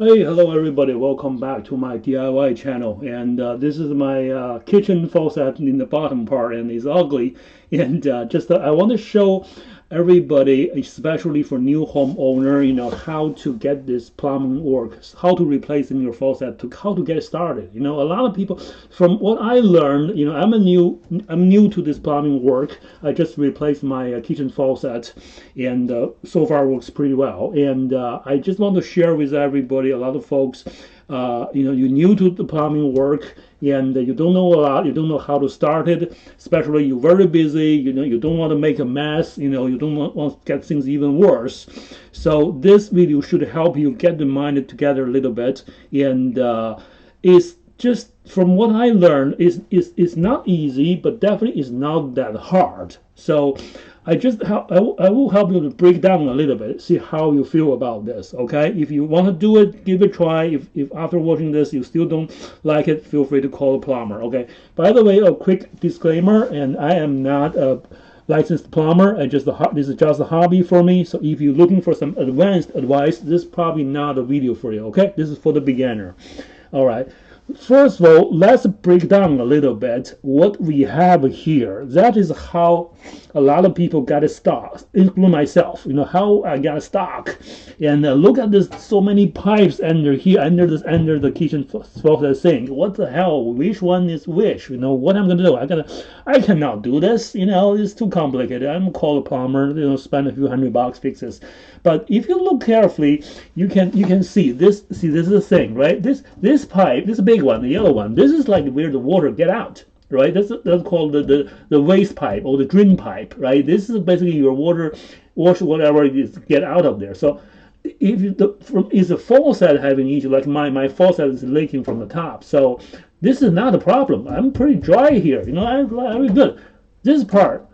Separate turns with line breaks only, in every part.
Hey, hello everybody. Welcome back to my DIY channel. And this is my kitchen faucet in the bottom part, and it's ugly. And I want to show everybody, especially for new homeowner, how to get this plumbing work, how to replace in your faucet, to how to get started. A lot of people, from what I learned, I'm new to this plumbing work. I just replaced my kitchen faucet, and so far works pretty well. And I just want to share with everybody, a lot of folks, you're new to the plumbing work and you don't know a lot, you don't know how to start it, especially you're very busy, you don't want to make a mess, you don't want to get things even worse. So this video should help you get the mind together a little bit, and it's just from what I learned is not easy, but definitely is not that hard. So I will help you to break down a little bit, see how you feel about this. Okay, if you want to do it, give it a try. If after watching this you still don't like it, feel free to call a plumber. Okay. By the way, a quick disclaimer, and I am not a licensed plumber. This is just a hobby for me. So if you're looking for some advanced advice, this is probably not a video for you. Okay, this is for the beginner. All right. First of all, let's break down a little bit what we have here. That is how a lot of people got stuck, including myself. How I got stuck. And look at this, so many pipes under here, under the kitchen faucet sink. What the hell? Which one is which? What I'm gonna do? I cannot do this. It's too complicated. I'm gonna call a plumber. Spend a few $100 fix this. But if you look carefully, you can see this. See, this is the thing, right? This pipe, this big one, the yellow one. This is like where the water get out, right? That's called the waste pipe or the drain pipe, right? This is basically your wash whatever it is get out of there. So if is a faucet having issue, like my faucet is leaking from the top, so this is not a problem. I'm pretty dry here. I'm very good. This part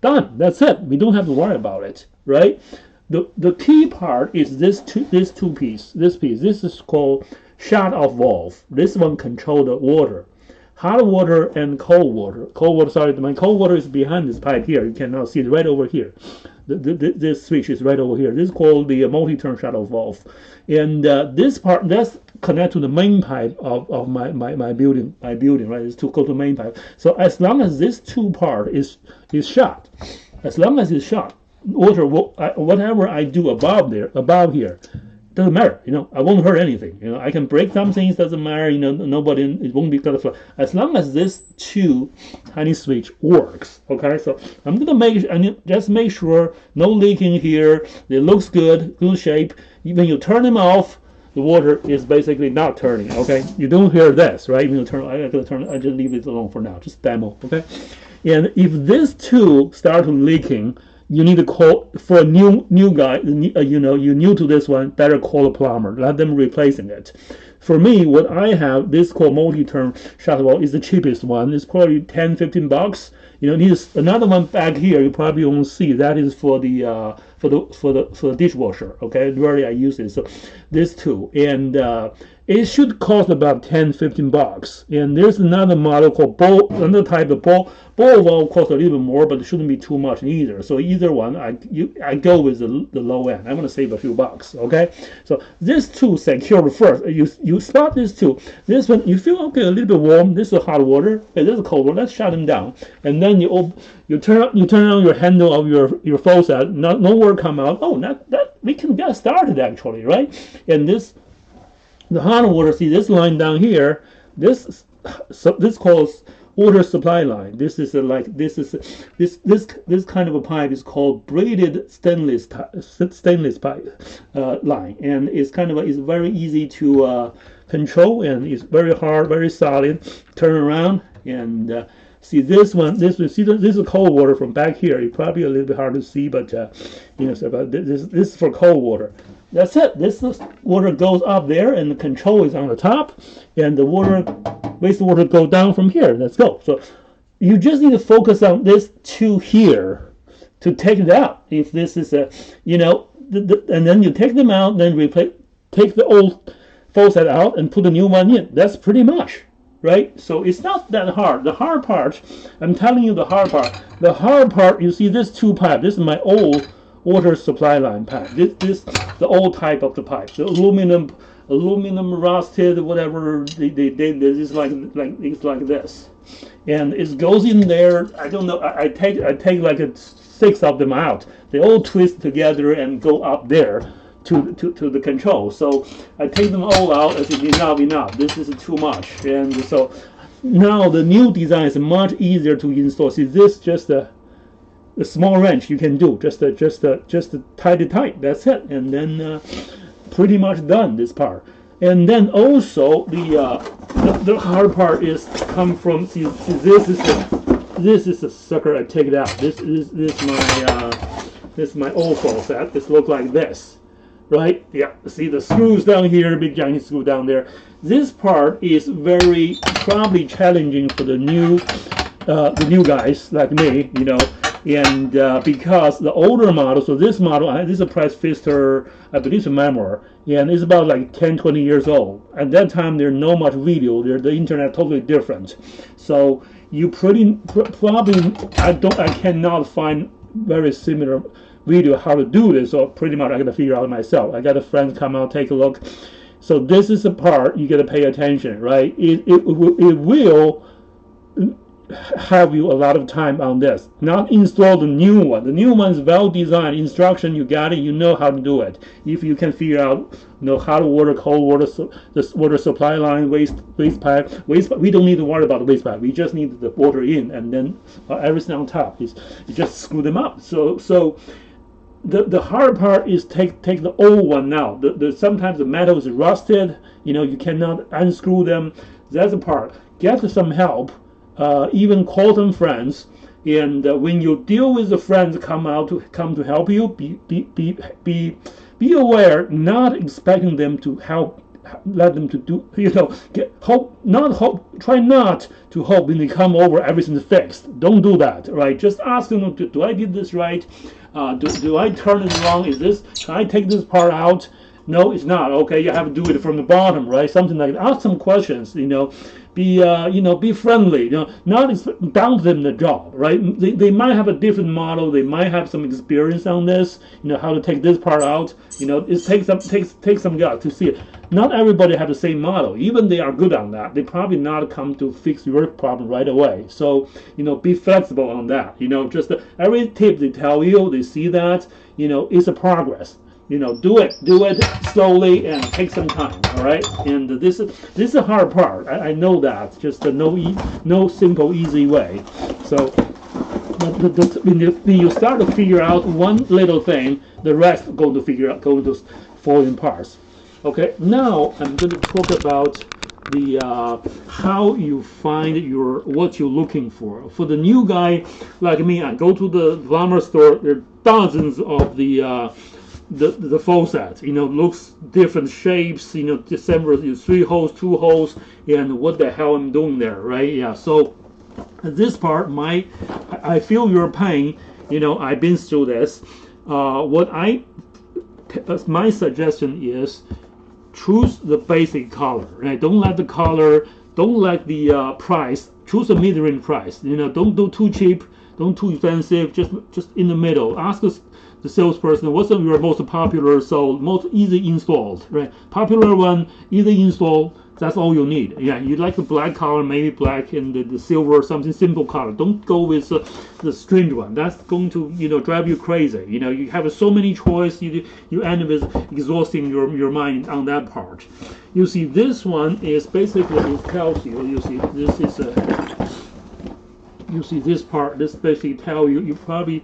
done. That's it. We don't have to worry about it, right? The key part is this two piece. This piece. This is called shut off valve. This one control the water, hot water and cold water. Cold water. Sorry, my cold water is behind this pipe here. You cannot see it right over here. This switch is right over here. This is called the multi-turn shut off valve, and this part that's connect to the main pipe of my building. Right, is to go to the main pipe. So as long as this two part is shut, as long as it's shut, water whatever I do above here doesn't matter. I won't hurt anything. I can break some things, doesn't matter. Nobody, it won't be cut off as long as this two tiny switch works. Okay, so I'm gonna just make sure no leaking here. It looks good shape. When you turn them off, the water is basically not turning. Okay, you don't hear this, right? When you turn, I just leave it alone for now, just demo. Okay, and if this two start leaking, you need to call for a new guy. You're new to this one. Better call a plumber. Let them replacing it. For me, what I have, this called multi-turn shut valve, is the cheapest one. It's probably $10-15. There's another one back here. You probably won't see. That is for the dishwasher. Okay, rarely I use it. So this two, and it should cost about $10-15. And there's another model called another type of ball valve, costs a little bit more, but it shouldn't be too much either. So either one, I go with the low end. I'm gonna save a few bucks. Okay, so this two secure first. You start this two. This one you feel okay, a little bit warm. This is hot water. Okay, this is cold water. Let's shut them down, and then you turn on your handle of your faucet. No water come out. Oh, not that we can get started actually, right? And the hot water, see this line down here, this calls water supply line. This kind of a pipe is called braided stainless pipe line, and it's very easy to control, and it's very hard, very solid. Turn around and see this one. This is cold water from back here. It's probably a little bit hard to see, but but this is for cold water. That's it. This water goes up there, and the control is on the top, and the wastewater go down from here. Let's go. So you just need to focus on this two here to take it out. If this is and then you take them out, then take the old faucet out and put a new one in. That's pretty much. Right? So it's not that hard. The hard part, I'm telling you the hard part. The hard part, you see this two pipe. This is my old water supply line pipe. This the old type of the pipe. The aluminum aluminum rusted, whatever they did. It's like this, and it goes in there. I don't know. I take like 6 of them out. They all twist together and go up there to the control. So I take them all out. I said enough. This is too much, and so now the new design is much easier to install. See, this just a small wrench you can do. Just tight it tight. That's it, and then pretty much done this part. And then also the hard part is come from. See this is a sucker. I take it out. This is my old faucet. This look like this, right? Yeah. See the screws down here, big giant screw down there. This part is very probably challenging for the new guys like me, you know. And because the older model, so this model, this is a Press Pfister, I believe it's a memoir, and it's about like 10, 20 years old. At that time, there's no much video. The internet totally different. So you probably, I cannot find very similar video how to do this. So pretty much I got to figure out myself. I got a friend come out, take a look. So this is the part you got to pay attention, right? It will have you a lot of time on this. Not install the new one. The new one is well designed. Instruction, you got it. You know how to do it. If you can figure out, you know, hot water, cold water, the water supply line, waste pipe. We don't need to worry about the waste pipe. We just need the water in, and then everything on top is you just screw them up. So the hard part is take the old one now. Sometimes the metal is rusted. You know, you cannot unscrew them. That's the part. Get some help. Even call them friends, and when you deal with the friends come to help you, be aware, not expecting them to help, let them to do, you know, try not to hope when they come over everything's fixed. Don't do that, right? Just ask them, do I did this right? Do I turn it wrong? Can I take this part out? No, it's not. Okay, you have to do it from the bottom, right? Something like that. Ask some questions, you know. Be friendly, you know, not bound them the job, right? They might have a different model, they might have some experience on this, you know, how to take this part out, you know, it takes some guts to see it. Not everybody have the same model, even they are good on that, they probably not come to fix your problem right away. So, you know, be flexible on that, you know, just every tip they tell you, they see that, you know, it's a progress. You know, do it slowly and take some time. All right, and this is the hard part. I know that. Just no simple easy way. So, but when you start to figure out one little thing, the rest going to fall in parts. Okay, now I'm going to talk about the how you find what you're looking for. For the new guy like me, I go to the plumber store. There are dozens of the faucet, you know, looks different shapes, you know, December 3 holes, 2 holes, and what the hell I'm doing there, right? Yeah, so this part, I feel your pain, you know, I've been through this. My suggestion is choose the basic color, right? Don't let the price, choose a mid-range price, you know, don't do too cheap, don't too expensive, just in the middle. Ask the salesperson, what's your most popular, so most easy installed, right? Popular one, easy install, that's all you need. Yeah, you like the black color, maybe black, and the silver, something simple color. Don't go with the strange one. That's going to, you know, drive you crazy. You know, you have so many choice, you end up with exhausting your mind on that part. You see, this one is basically, it tells you, you see, this is you see this part, this basically tell you probably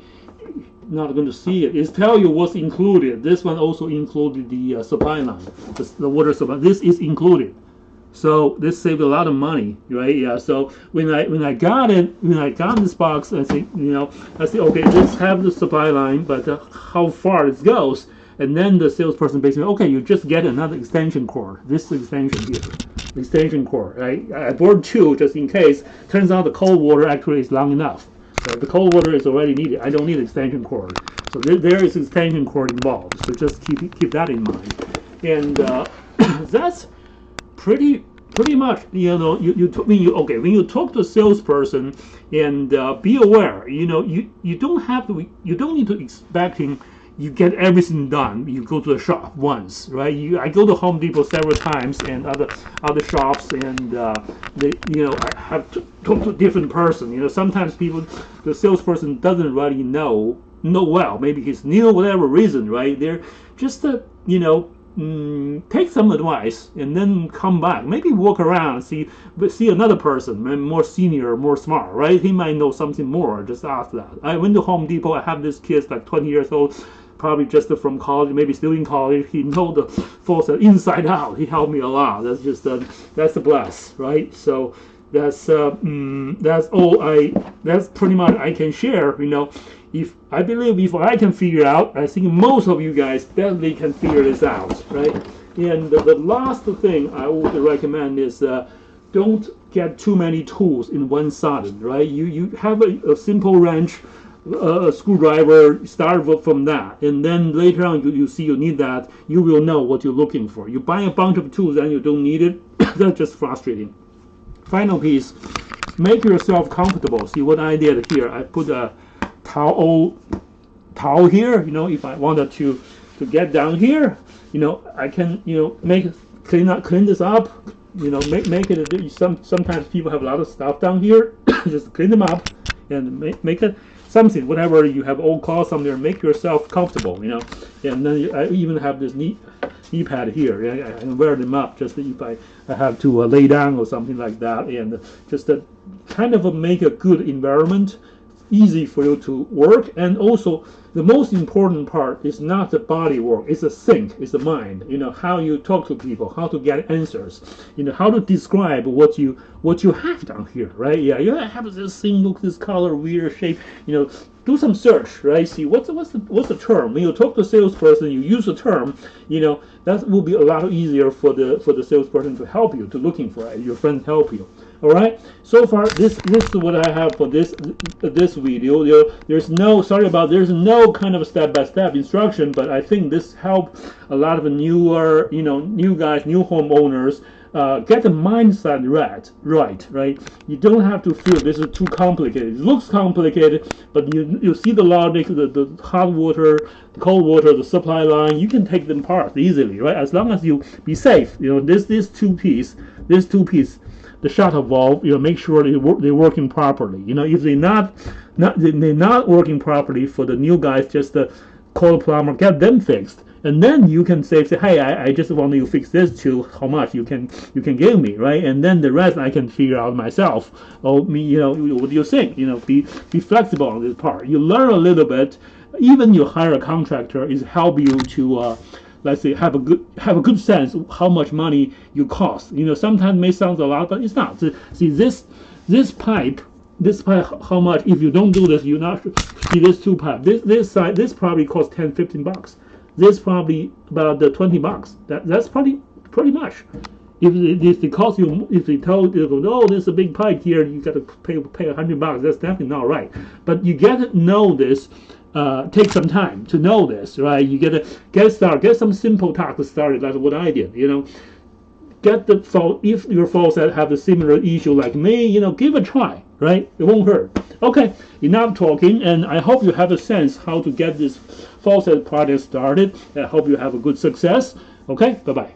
not going to see it. It's tell you what's included. This one also included the supply line, the water supply. This is included, so this saved a lot of money, right? Yeah. So when I got this box, I think, you know, I said, okay, let's have the supply line, but how far it goes, and then the salesperson basically, okay, you just get another extension cord. This extension here, extension cord, right? I bought 2 just in case. Turns out the cold water actually is long enough. So the cold water is already needed. I don't need extension cord. So there is extension cord involved. So just keep that in mind. And that's pretty much, you know, when you talk to a salesperson, and be aware, you know, you don't need to expecting, you get everything done. You go to the shop once, right? I go to Home Depot several times and other shops, and I have to talk to a different person. Sometimes the salesperson doesn't really know well. Maybe he's new, whatever reason, right? They're just take some advice and then come back. Maybe walk around, see another person, more senior, more smart, right? He might know something more. Just ask that. I went to Home Depot. I have this kid like 20 years old, probably just from college, maybe still in college. He knows the faucet inside out. He helped me a lot. That's just that's a bless, right? So that's pretty much I can share. If I believe if I can figure out, I think most of you guys definitely can figure this out, right? And the last thing I would recommend is don't get too many tools in one socket, right? You have a simple wrench, a screwdriver, start from that, and then later on you see you need that, you will know what you're looking for. You buy a bunch of tools and you don't need it, that's just frustrating. Final piece, make yourself comfortable. See what I did here? I put a towel here. If I wanted to get down here, I can clean this up. Make it. Sometimes people have a lot of stuff down here. Just clean them up and make it something. Whatever you have, old cloths on there. Make yourself comfortable. And then I even have this knee pad here. I can wear them up just if I have to lay down or something like that, and just kind of make a good environment, easy for you to work. And also the most important part is not the body work, it's the think, it's the mind. How you talk to people, how to get answers, how to describe what you have down here, right? You have this thing, look, this color, weird shape, do some search, right? See what's the term. When you talk to a salesperson, you use a term, that will be a lot easier for the salesperson to help you, to looking for it. Your friends help you. All right. So far, this is what I have for this video. There's no kind of step-by-step instruction, but I think this helped a lot of newer, new guys, new homeowners. Get the mindset right. You don't have to feel this is too complicated. It looks complicated, but you see the logic, the hot water, the cold water, the supply line. You can take them apart easily, right? As long as you be safe. This two piece, the shutter valve. Make sure they're working properly. If they're not working properly, for the new guys, just call the plumber, get them fixed. And then you can say, hey, I just want you to fix this too. How much you can give me, right? And then the rest I can figure out myself. What do you think? Be flexible on this part. You learn a little bit. Even you hire a contractor is help you to, let's say, have a good sense of how much money you cost. Sometimes it may sound a lot, but it's not. See this pipe. How much? If you don't do this, you not see this two pipe. This side, this probably costs $10-15. This probably about $20. That's pretty much. If they cost you, if they told you, oh, there's a big pipe here, you got to pay $100. That's definitely not right. But you get to know this. Take some time to know this, right? You get started. Get some simple tasks started. That's what I did. Get if your faucet have a similar issue like me, give it a try, right? It won't hurt. Okay, enough talking, and I hope you have a sense how to get this faucet project started. I hope you have a good success. Okay, bye-bye.